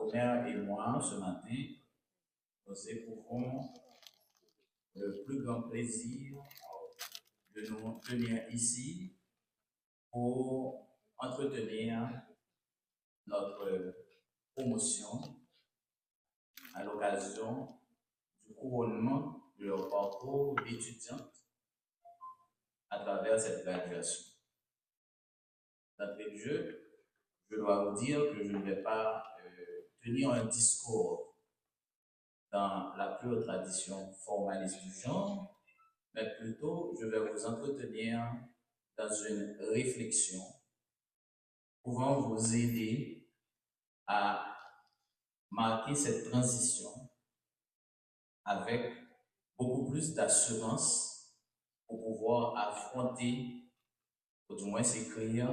Omer et moi, ce matin, nous éprouvons le plus grand plaisir de nous tenir ici pour entretenir notre promotion à l'occasion du couronnement de leur parcours d'étudiante à travers cette graduation. D'entrée de jeu, je dois vous dire que je ne vais pas tenir un discours dans la pure tradition formaliste du genre, mais plutôt je vais vous entretenir dans une réflexion pouvant vous aider à marquer cette transition avec beaucoup plus d'assurance pour pouvoir affronter, ou du moins écrire,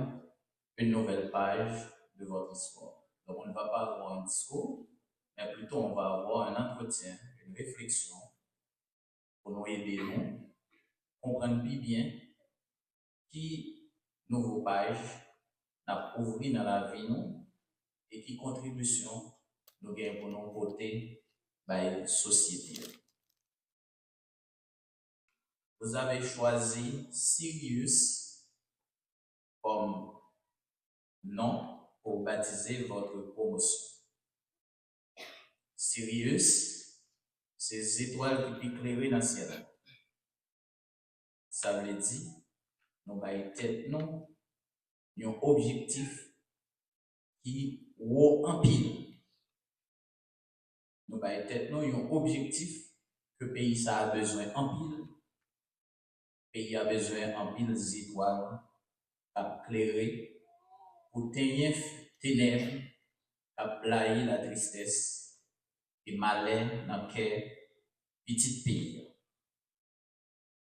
une nouvelle page de votre histoire. Donc on ne va pas avoir un discours, mais plutôt on va avoir un entretien, une réflexion pour nous aider, nous, comprendre bien qui nouveau page n'a ouvert dans la vie nous et qui contribution nous gagnons pour nous porter par la société. Vous avez choisi Sirius comme nom pour baptiser votre promotion. Sirius, c'est les étoiles qui éclairent dans le ciel. Ça veut dire, nous avons tête nous, un objectif qui est en pile. Nous avons tête nous, un objectif que le pays ça a besoin en pile. Le pays a besoin en pile d'étoiles à éclairer pour tenir ténèbres, à player la tristesse et malheur dans le cœur petit pays.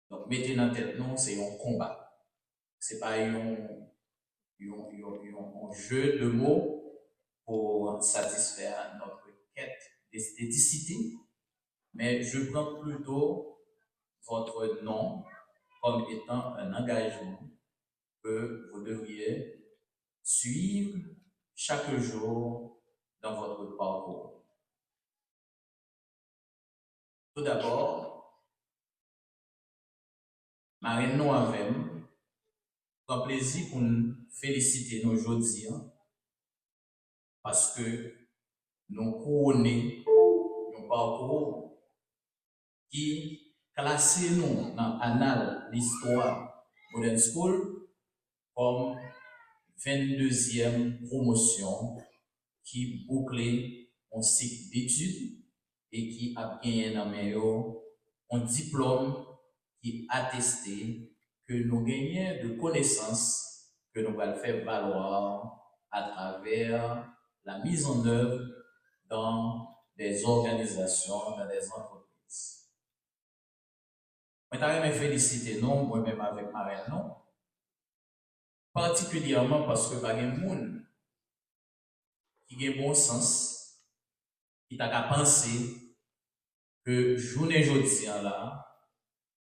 Donc, mettez dans la tête, non, c'est un combat. Ce n'est pas un jeu de mots pour satisfaire notre quête d'esthéticité, mais je prends plutôt votre nom comme étant un engagement que vous devriez suivre chaque jour dans votre parcours. Tout d'abord, Marine nous avec un plaisir pour nous féliciter nous aujourd'hui parce que nous couronnons un parcours qui classe nous dans l'annale l'histoire Modern School comme 22e promotion qui boucle un cycle d'études et qui a gagné un diplôme qui atteste que nous gagnons de connaissances que nous allons faire valoir à travers la mise en œuvre dans des organisations, dans des entreprises. Je voudrais me féliciter, non, moi-même avec Marine, non, particulièrement parce que par un monde qui a bon sens, qui t'a pensé que journée aujourd'hui là,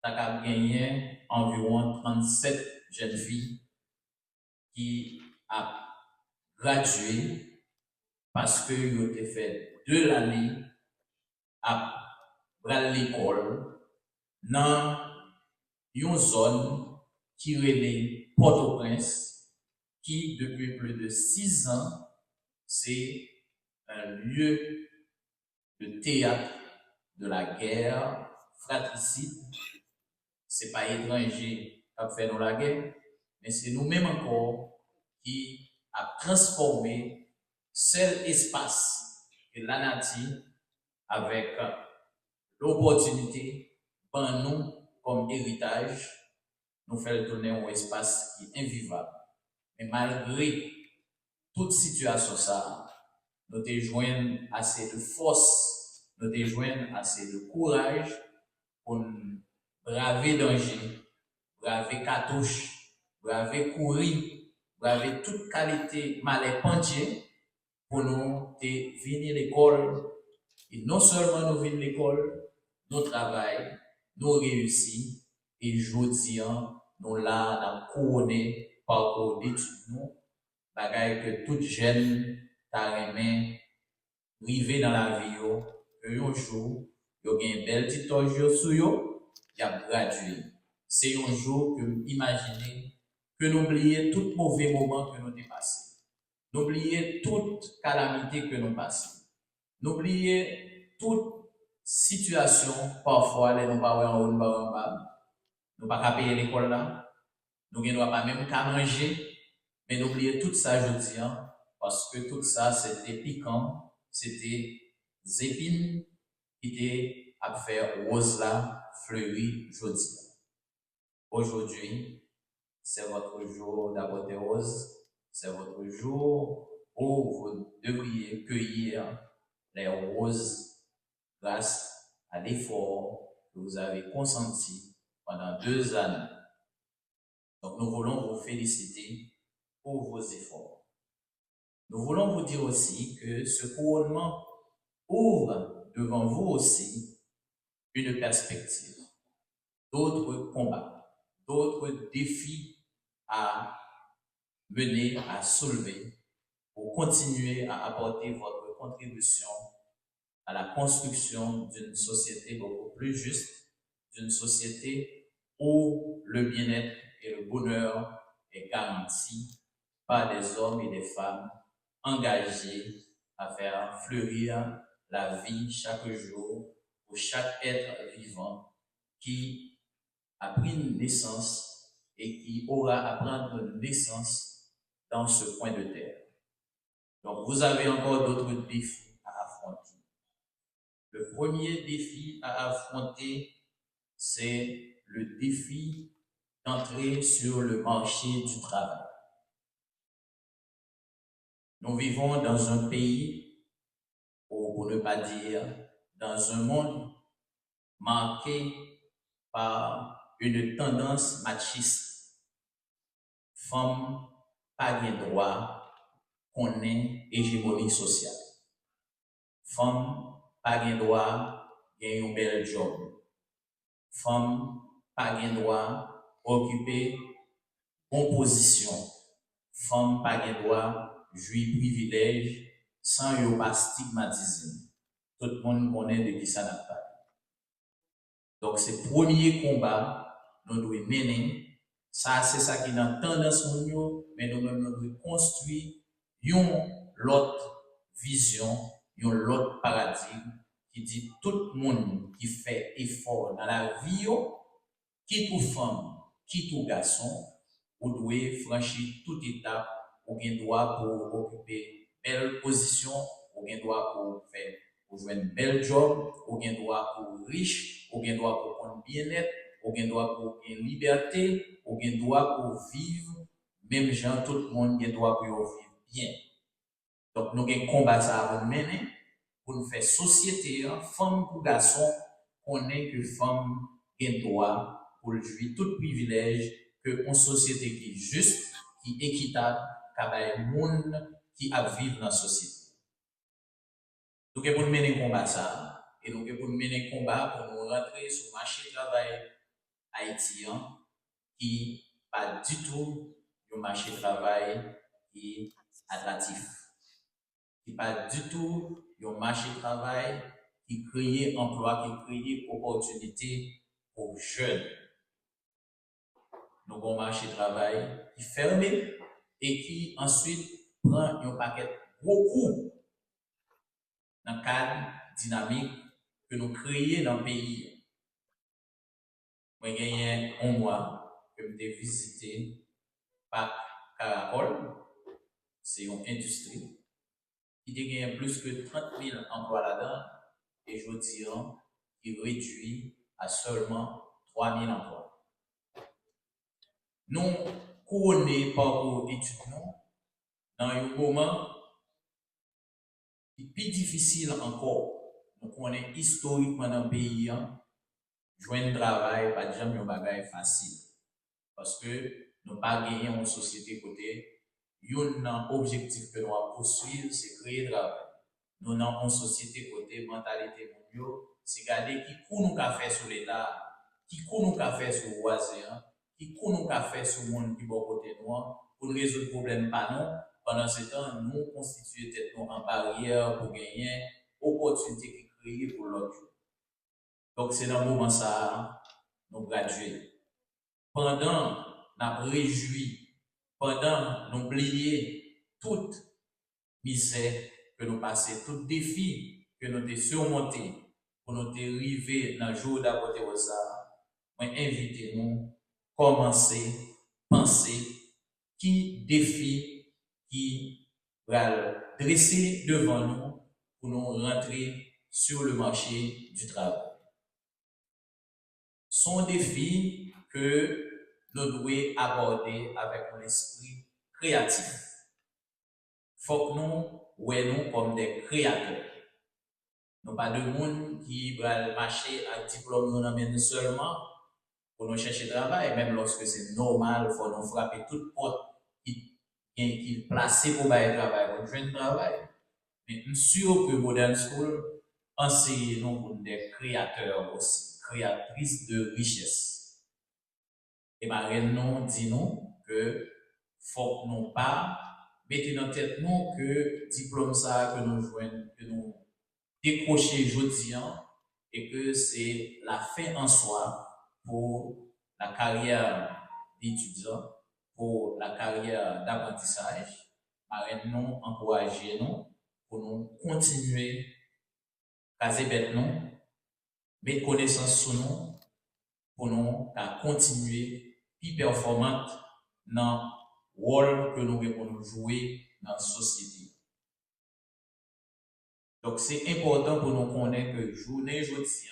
t'as gagné environ 37 jeunes filles qui a gradué parce que ils ont fait 2 années à l'école dans une zone qui relève Port-au-Prince, qui depuis plus de 6 ans, c'est un lieu de théâtre de la guerre fratricide. Ce n'est pas étranger qui a fait la guerre, mais c'est nous-mêmes encore qui a transformé cet espace que la nature avec l'opportunité pour nous comme héritage nous faire donner un espace qui est invivable. Mais malgré toute situation ça, nous te joignons assez de force, nous te joignons assez de courage pour braver danger, braver cartouche, braver courir, braver toute qualité malais pendier pour nous venir à l'école. Et non seulement nous venons à l'école, nous travaillons, nous réussissons, et aujourd'hui, nous là dans couronner parcours d'études, nous, bagaille que toute jeune t'a aimé rivé dans la vie, que un jour, yo gen bel petit toge sou yo, y a gradué. C'est un jour que imaginez que nous oublions tout mauvais moment que nous avons passé. N'oubliez toute calamité que nous passons. N'oubliez toute situation, parfois, les nous pas en haut, nous pas en bas. Nous pas payer l'école là. Nous ne pas même qu'à manger. Mais n'oubliez tout ça, je dis, hein, parce que tout ça, c'était piquant, c'était épines qui étaient à faire rose là, fleuri, je dis. Aujourd'hui, c'est votre jour d'apothéose, c'est votre jour où vous devriez cueillir les roses grâce à l'effort que vous avez consenti pendant 2 années. Donc nous voulons vous féliciter pour vos efforts. Nous voulons vous dire aussi que ce couronnement ouvre devant vous aussi une perspective, d'autres combats, d'autres défis à mener, à soulever pour continuer à apporter votre contribution à la construction d'une société beaucoup plus juste, d'une société où le bien-être et le bonheur est garanti par des hommes et des femmes engagés à faire fleurir la vie chaque jour pour chaque être vivant qui a pris naissance et qui aura à prendre naissance dans ce coin de terre. Donc, vous avez encore d'autres défis à affronter. Le premier défi à affronter, c'est le défi d'entrer sur le marché du travail. Nous vivons dans un pays, ou pour ne pas dire, dans un monde marqué par une tendance machiste. Femme, pas de droit, qu'on ait hégémonie sociale. Femme, pas de droit, gagner un bel job. Femme, pas de droit, occuper une position. Femme, pas de droit, jouir privilège sans yon pas stigmatiser. Tout le monde connaît de qui ça n'a pas. Donc, c'est le premier combat nous devons mener. Ça, c'est ça qui est dans tendance nous, mais nous-mêmes, nous devons construire une autre vision, une autre paradigme qui dit tout le monde qui fait effort dans la vie, qui tout femme, qui tout garçon, vous devez franchir toute étape, ou bien droit pour occuper belle position, ou bien droit pour faire, pour jouer un bel job, ou bien droit pour riche, ou bien droit pour prendre bien-être, ou bien droit pour une liberté, ou bien droit pour vivre, même gens, tout le monde a droit pour vivre bien. Donc, nous avons un combat à mener pour nous faire société, femme pour garçon, on est que femme a droit pour jouir tout privilège que une société qui est juste, qui est équitable, qui a des monde qui a vivre dans la société. Nous avons mener un combat ça, et nous avons mener un combat pour nous rentrer sur le marché du travail haïtien, qui pas du tout un marché de travail qui est attractif, qui pas du tout un marché de travail qui crée emploi, qui crée opportunités aux jeunes. Nous avons un marché de travail qui est fermé et qui ensuite prend un paquet beaucoup dans le cadre dynamique que nous créons dans le pays. Moi, j'ai gagné un mois que j'ai visité Parc Caracol, c'est une industrie qui gagne plus que 30 000 emplois là-dedans et je dis qu'il réduit à seulement 3 000 emplois. Nous couronnés par étudiants dans un moment qui est plus difficile encore. Nous connaissons historiquement dans le pays, joindre un travail, pas jamais un bagage facile. Parce que nous pas gagné une société côté, un objectif que nous avons poursuivre, c'est créer travail. Nous avons une société côté mentalité mondiale, c'est garder qui nous a fait sur l'État, qui nous a fait sur le voisin, qui nous a fait sur le monde qui est côté nous, pour résoudre le problème pas non, pendant ce temps, nous constituons tête nous en barrière pour gagner opportunité qui créée pour l'autre. Donc, c'est dans le moment ça, nous graduer. Pendant nous réjouir, pendant nous oublier toute misère que nous passons, tout défi que nous avons surmonté pour nous arriver dans le jour d'après ça, moi invitez-nous commencer, penser qui défi qui va dresser devant nous pour nous rentrer sur le marché du travail. Sont défis que nous devons aborder avec un esprit créatif. Il faut que nous voyons comme des créateurs. Nous pas de monde qui va marcher à diplôme nous amène seulement pour nous chercher travail, même lorsque c'est normal, il faut nous frapper toute porte qui est placée pour faire travail, pour jouer travail. Mais je suis sûr que Modern School enseigne nous pour des créateurs aussi, créatrices de richesse. Et Marine nous dit nous que faut que nous pas mettre dans tête nous que diplôme ça que nous jouons, que nous décrocher aujourd'hui et que c'est la fin en soi pour la carrière d'étudiant, pour la carrière d'apprentissage. Marine nous encourager nous pour nous continuer caser bête nous, mettre connaissance sur nous pour nous continuer plus performante dans le rôle que nous devons jouer dans la société. Donc, c'est important pour nous connaître que journée aujourd'hui,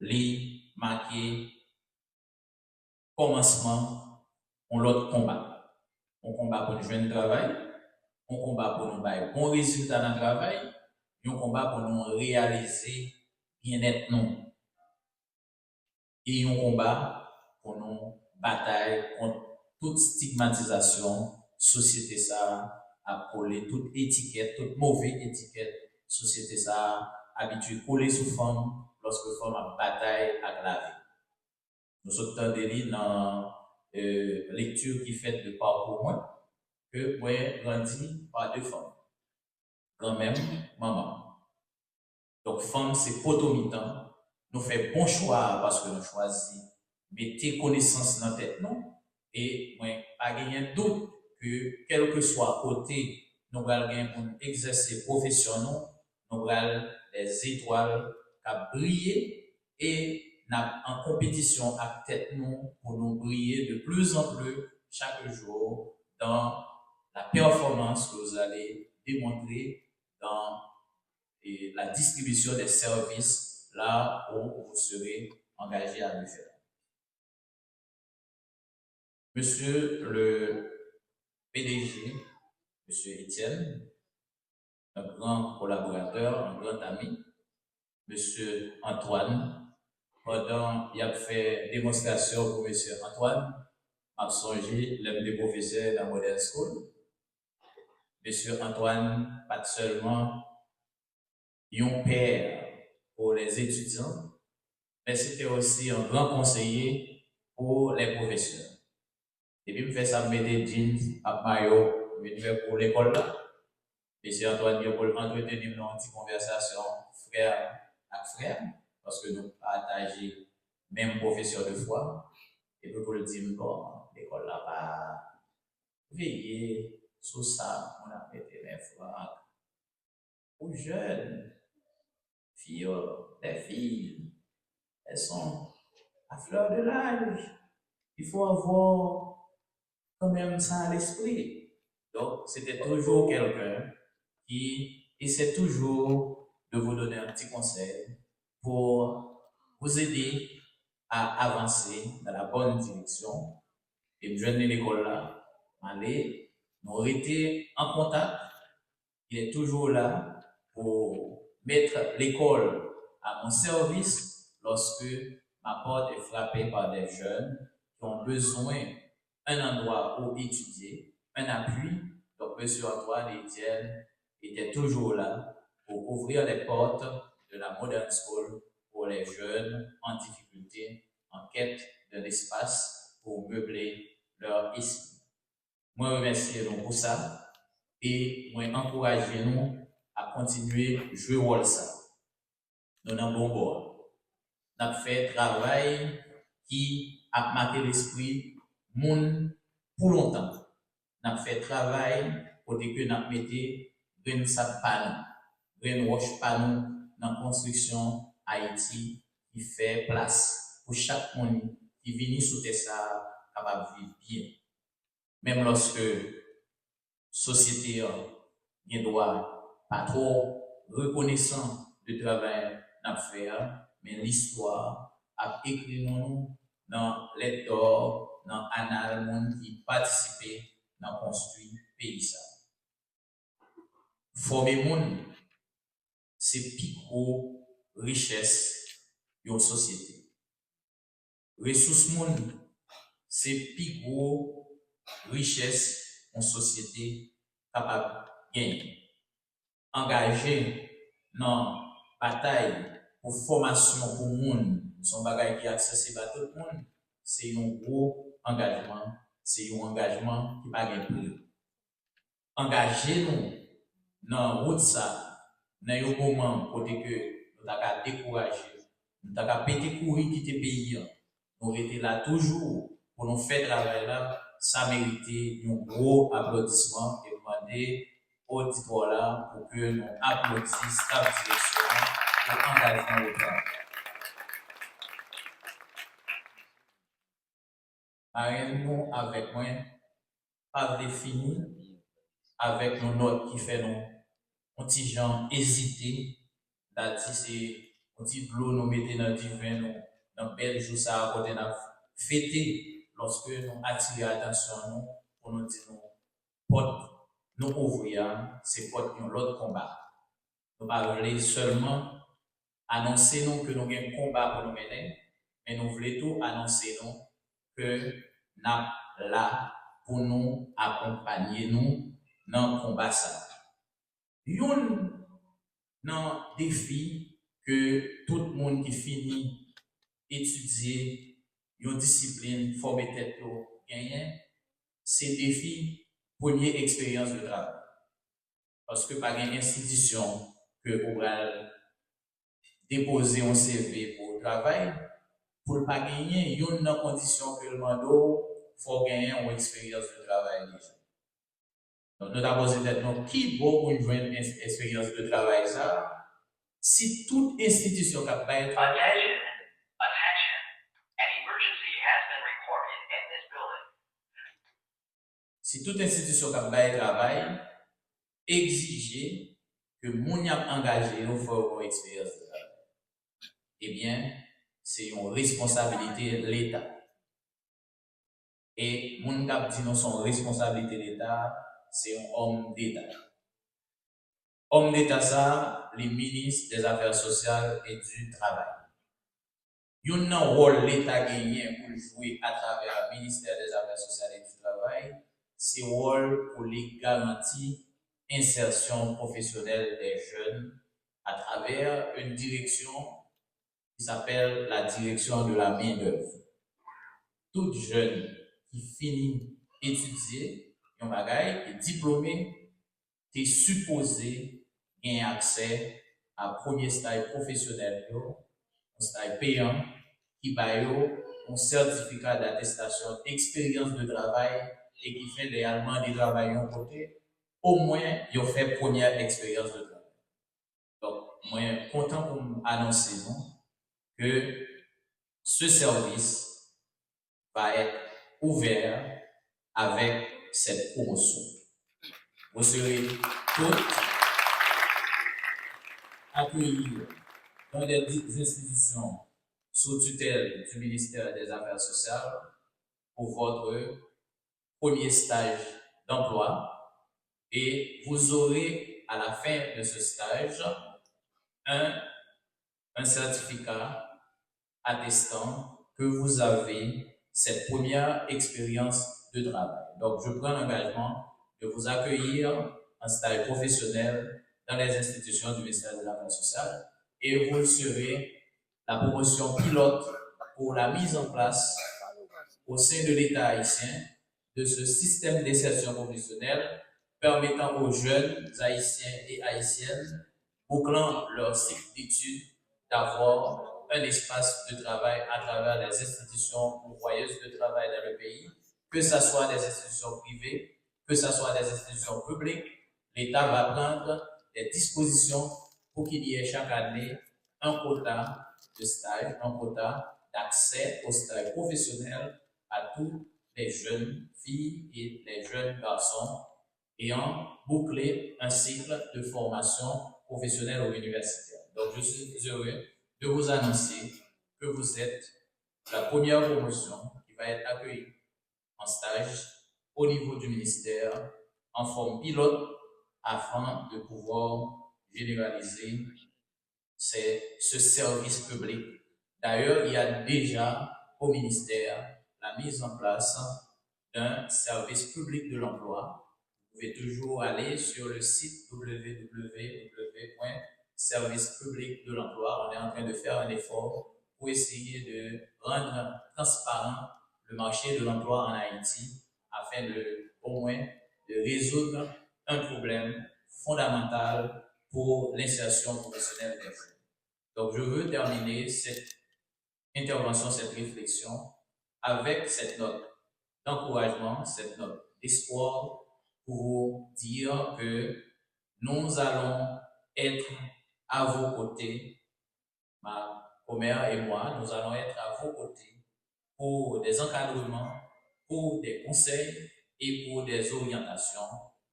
les marqués commencement, on l'autre combat. On combat pour nous jouer de travail, on combat pour nous faire bon résultat dans le travail, et on combat pour nous réaliser bien-être nous. Et on combat pour nous bataille contre toute stigmatisation, société ça a collé toute étiquette, toute mauvaise étiquette, société ça habitué coller sous forme lorsque forme a bataille à la vie. Nous sommes dans lecture qui fait de parcours moi que moi grandi par deux femmes, grand-mère, maman. Donc femme c'est potomitan. Nous faisons bon choix parce que nous choisissons mettez connaissance dans la tête non et moi pas gagner doute que quel que soit côté nous allons gagner pour exercer professionnellement nous allons des étoiles qui brillent et en compétition à tête nous pour nous briller de plus en plus chaque jour dans la performance que vous allez démontrer dans la distribution des services là où vous serez engagé à le faire. Monsieur le PDG, Monsieur Étienne, un grand collaborateur, un grand ami, Monsieur Antoine, pendant il a fait démonstration pour Monsieur Antoine, a songé l'un des professeurs dans Modern School. Monsieur Antoine, pas seulement un père pour les étudiants, mais c'était aussi un grand conseiller pour les professeurs. Et puis, je fais ça, je mets des jeans à maillot, je vais pour l'école là. Monsieur Antoine, il pour entretenir une petite conversation frère à frère, parce que nous partageons même professeur de foi. Et puis, pour le dire, bon, l'école là, pas veiller sur ça, on a pété les fois. Aux jeunes, filles, les filles, elles sont à fleur de l'âge. Il faut avoir quand même ça à l'esprit. Donc, c'était toujours quelqu'un qui essaie toujours de vous donner un petit conseil pour vous aider à avancer dans la bonne direction. Et je venais de l'école là, aller, nous été en contact. Il est toujours là pour mettre l'école à mon service lorsque ma porte est frappée par des jeunes qui ont besoin d'un endroit où étudier, un appui. Donc, M. Antoine et Étienne étaient toujours là pour ouvrir les portes de la Modern School pour les jeunes en difficulté, en quête d'un espace pour meubler leur esprit. Moi, je remercie donc pour ça. et moi encourager nous à continuer à jouer rôle ça. Nous avons bon bord. Nous avons fait un travail qui a marqué l'esprit monde pour longtemps. Nous avons fait un travail pour dire que nous avons mis une sap panneau, une roche panneau dans la construction Haïti qui fait place pour chaque monde qui vient sous ça capable de vivre bien. Même lorsque la société a droit pas trop reconnaissant du travail qu'on fait, mais l'histoire a écrit nous dans les d'or, dans l'annal monde qui participé dans construire le pays. Former monde, c'est plus gros richesse de la société. Ressources monde, c'est plus gros richesse en société capable de gagner. Engagé dans la bataille pour formation pour le monde, son bagage qui est accessible à tout le monde, c'est un gros engagement, c'est un engagement qui va gagner plus. Engagez-nous dans la route ça, dans un moment côté que nous avons découragé, nous avons pété courir quitter le pays, nous étions là toujours pour nous faire travail là, ça méritait un gros applaudissement et demander au auditoire là pour que nous applaudissions la direction pour l'engagement de travail. Arrêtez-nous avec moi, pas défini avec nos notes qui fait nous, un petit gens hésiter, d'être c'est un petit bleu nous mettez dans du vin, nous, dans bel jour ça à côté de fêter lorsque nous attirons l'attention nous pour nous dire nous porte nous ouvrir, c'est porte nous l'autre combat. Nous ne seulement annoncer nous que nous avons un combat pour nous mener, mais nous voulons tout annoncer nous que nous sommes là pour nous accompagner nous dans le combat ça. Un défi que tout le monde qui finit étudier une discipline, former tête pour gagner, c'est le défi première expérience de travail. Parce que par une institution que on va déposer un CV pour le travail, pour ne pas gagner, il y a une condition que le mando faut gagner une expérience de travail déjà. Donc, nous avons posé tête, qui vaut pour une expérience de travail ça? Si toute institution qui a fait si toute institution qui a fait travail exigeait que moun y a engagé au faire une expérience de travail, eh bien, c'est une responsabilité de l'État. Et moun kap dit non son responsabilité de l'État, c'est un homme d'État. Homme d'État ça, les ministres des Affaires sociales et du Travail. Il y a un rôle l'État gagné pour jouer à travers le ministère des Affaires sociales et du Travail, c'est un rôle pour les garantir insertion professionnelle des jeunes à travers une direction qui s'appelle la direction de la main-d'œuvre. Tout jeune qui finit étudier, un bagage, est diplômé, est supposé gagner accès à premier stage professionnel, un stage payant, qui va un certificat d'attestation d'expérience de travail et qui fait réellement des travail en côté. Au moins, il a fait première expérience de travail. Donc, moi, je suis content pour annoncer que ce service va être ouvert avec cette promotion. Vous serez tous accueillis dans des institutions sous tutelle du ministère des Affaires sociales pour votre premier stage d'emploi. Et vous aurez à la fin de ce stage un certificat attestant que vous avez cette première expérience de travail. Donc, je prends l'engagement de vous accueillir en stage professionnel dans les institutions du ministère des Affaires sociales et vous serez la promotion pilote pour la mise en place au sein de l'État haïtien de ce système d'insertion professionnelle permettant aux jeunes haïtiens et haïtiennes bouclant leur cycle d'études d'avoir un espace de travail à travers les institutions pourvoyeuses de travail dans le pays, que ce soit des institutions privées, que ce soit des institutions publiques. L'État va prendre des dispositions pour qu'il y ait chaque année un quota de stage, un quota d'accès au stage professionnel à tous les jeunes filles et les jeunes garçons ayant bouclé un cycle de formation professionnelle ou universitaire. Donc, je suis heureux de vous annoncer que vous êtes la première promotion qui va être accueillie en stage au niveau du ministère en forme pilote afin de pouvoir généraliser ce service public. D'ailleurs, il y a déjà au ministère la mise en place d'un service public de l'emploi. Vous pouvez toujours aller sur le site www.servicepublic de l'emploi. On est en train de faire un effort pour essayer de rendre transparent le marché de l'emploi en Haïti afin de, au moins, de résoudre un problème fondamental pour l'insertion professionnelle des jeunes. Donc, je veux terminer cette intervention, cette réflexion avec cette note d'encouragement, cette note d'espoir pour vous dire que nous allons être à vos côtés, ma commère et moi, nous allons être à vos côtés pour des encadrements, pour des conseils et pour des orientations.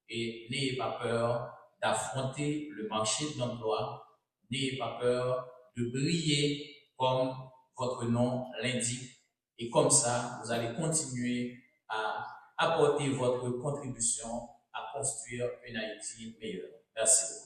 Et n'ayez pas peur d'affronter le marché de l'emploi, n'ayez pas peur de briller comme votre nom l'indique. Et comme ça, vous allez continuer à apporter votre contribution à construire une Haïti meilleure. Merci beaucoup.